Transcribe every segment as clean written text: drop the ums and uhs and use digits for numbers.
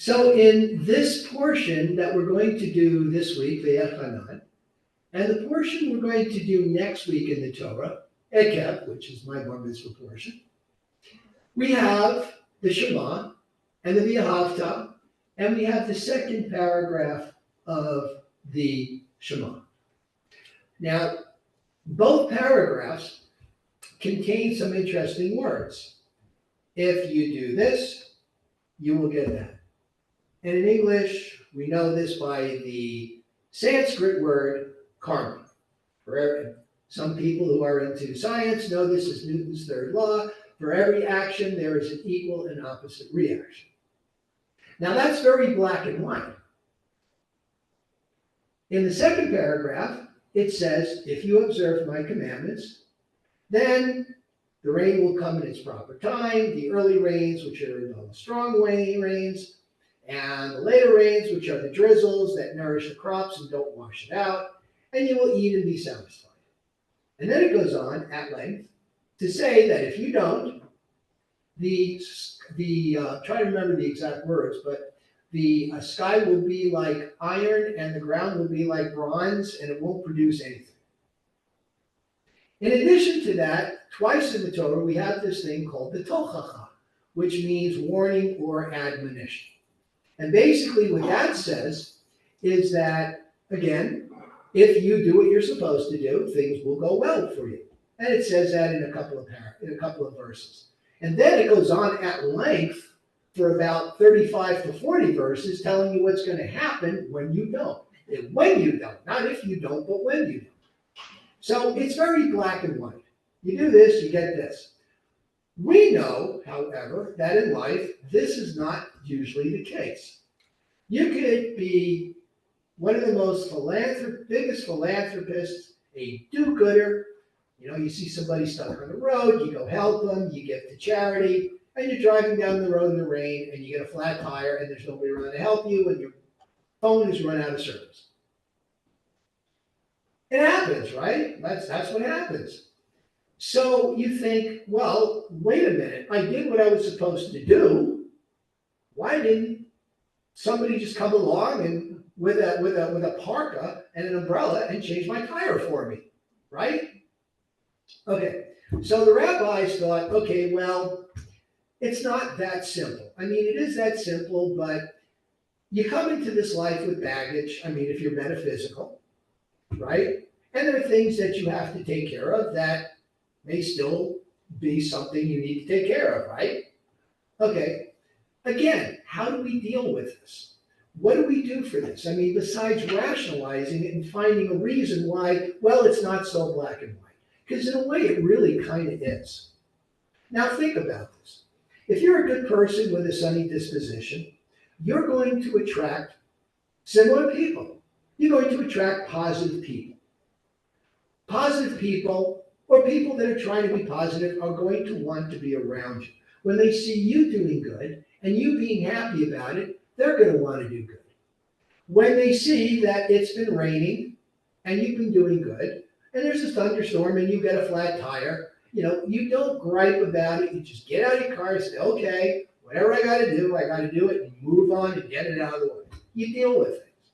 So in this portion that we're going to do this week, Ve'echanan, and the portion we're going to do next week in the Torah, Ekev, which is my bar mitzvah portion, we have the Shema and the V'ahavta, and we have the second paragraph of the Shema. Now, both paragraphs contain some interesting words. If you do this, you will get that. And in English, we know this by the Sanskrit word karma. For some people who are into science know this is Newton's third law. For every action, there is an equal and opposite reaction. Now that's very black and white. In the second paragraph, it says, if you observe my commandments, then the rain will come in its proper time, the early rains, which are the strong rains, and the later rains, which are the drizzles that nourish the crops and don't wash it out, and you will eat and be satisfied. And then it goes on at length to say that if you don't, try to remember the exact words, but the sky will be like iron and the ground will be like bronze and it won't produce anything. In addition to that, twice in the Torah, we have this thing called the tochacha, which means warning or admonition. And basically what that says is that, again, if you do what you're supposed to do, things will go well for you. And it says that in a couple of verses. And then it goes on at length for about 35 to 40 verses telling you what's going to happen when you don't. When you don't. Not if you don't, but when you don't. So it's very black and white. You do this, you get this. We know, however, that in life, this is not usually the case. You could be one of the most biggest philanthropists, a do-gooder. You know, you see somebody stuck on the road, you go help them, you give to charity, and you're driving down the road in the rain, and you get a flat tire, and there's nobody around to help you, and your phone has run out of service. It happens, right? That's what happens. So you think, well, wait a minute, I did what I was supposed to do. Why didn't somebody just come along and with a parka and an umbrella and change my tire for me, right? Okay, so the rabbis thought, okay, well, it's not that simple. I mean, it is that simple, but you come into this life with baggage. I mean, if you're metaphysical, right? And there are things that you have to take care of that may still be something you need to take care of, right? Okay, again, how do we deal with this? What do we do for this? I mean, besides rationalizing it and finding a reason why, well, it's not so black and white. Because in a way, it really kind of is. Now think about this. If you're a good person with a sunny disposition, you're going to attract similar people. You're going to attract positive people. Positive people, or people that are trying to be positive, are going to want to be around you. When they see you doing good and you being happy about it, they're going to want to do good. When they see that it's been raining and you've been doing good, and there's a thunderstorm and you get a flat tire, you don't gripe about it. You just get out of your car and say, okay, whatever I got to do it, and move on and get it out of the way. You deal with things.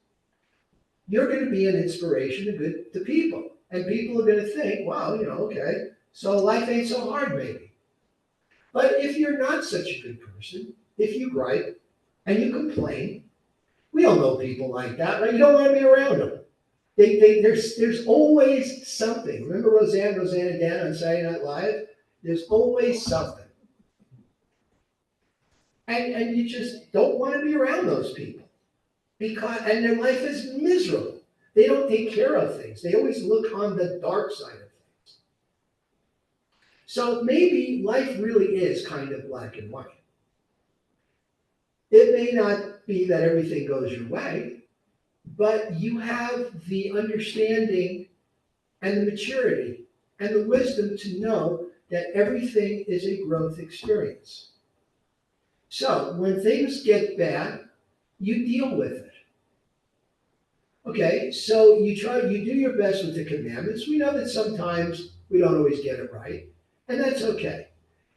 You're going to be an inspiration to people. And people are going to think, wow, okay, so life ain't so hard maybe. But if you're not such a good person, if you gripe and you complain, we all know people like that, right? You don't want to be around them. There's always something. Remember Roseanne and Dan on Saturday Night Live? There's always something. And you just don't want to be around those people. And their life is miserable. They don't take care of things. They always look on the dark side of things. So maybe life really is kind of black and white. It may not be that everything goes your way, but you have the understanding and the maturity and the wisdom to know that everything is a growth experience. So when things get bad, you deal with it. Okay, so you do your best with the commandments. We know that sometimes we don't always get it right, and that's okay.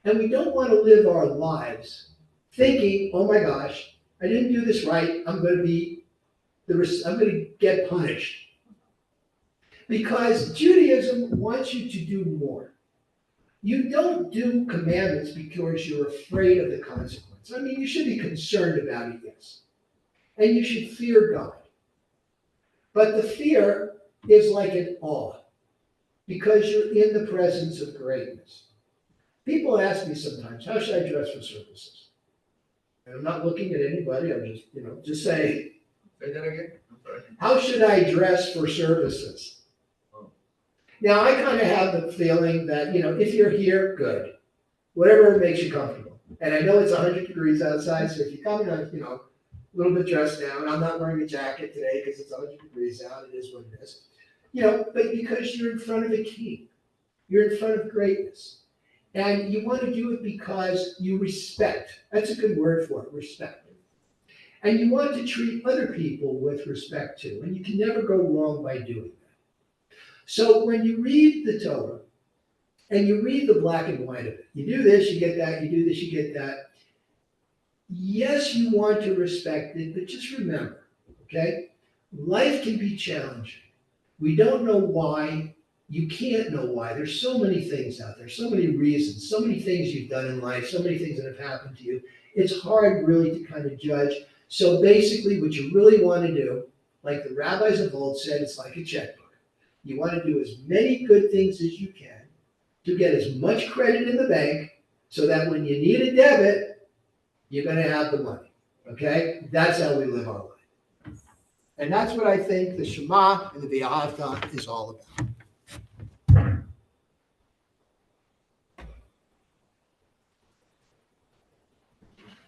And we don't want to live our lives thinking, oh my gosh, I didn't do this right. I'm going to get punished. Because Judaism wants you to do more. You don't do commandments because you're afraid of the consequence. I mean, you should be concerned about it, yes. And you should fear God. But the fear is like an awe, because you're in the presence of greatness. People ask me sometimes, how should I dress for services? And I'm not looking at anybody, I'm just saying. Say that again? I'm sorry. How should I dress for services? Oh. Now, I kind of have the feeling that, if you're here, good. Whatever makes you comfortable. And I know it's 100 degrees outside, so if you come in a little bit dressed down, I'm not wearing a jacket today because it's 100 degrees out, it is what it is. But because you're in front of a king, you're in front of greatness. And you want to do it because you respect. That's a good word for it, respect. And you want to treat other people with respect too. And you can never go wrong by doing that. So when you read the Torah, and you read the black and white of it, you do this, you get that, you do this, you get that. Yes, you want to respect it, but just remember, okay? Life can be challenging. We don't know why. You can't know why. There's so many things out there, so many reasons, so many things you've done in life, so many things that have happened to you. It's hard really to kind of judge. So basically what you really want to do, like the rabbis of old said, it's like a checkbook. You want to do as many good things as you can to get as much credit in the bank so that when you need a debit, you're going to have the money. Okay? That's how we live our life. And that's what I think the Shema and the V'ahavta is all about.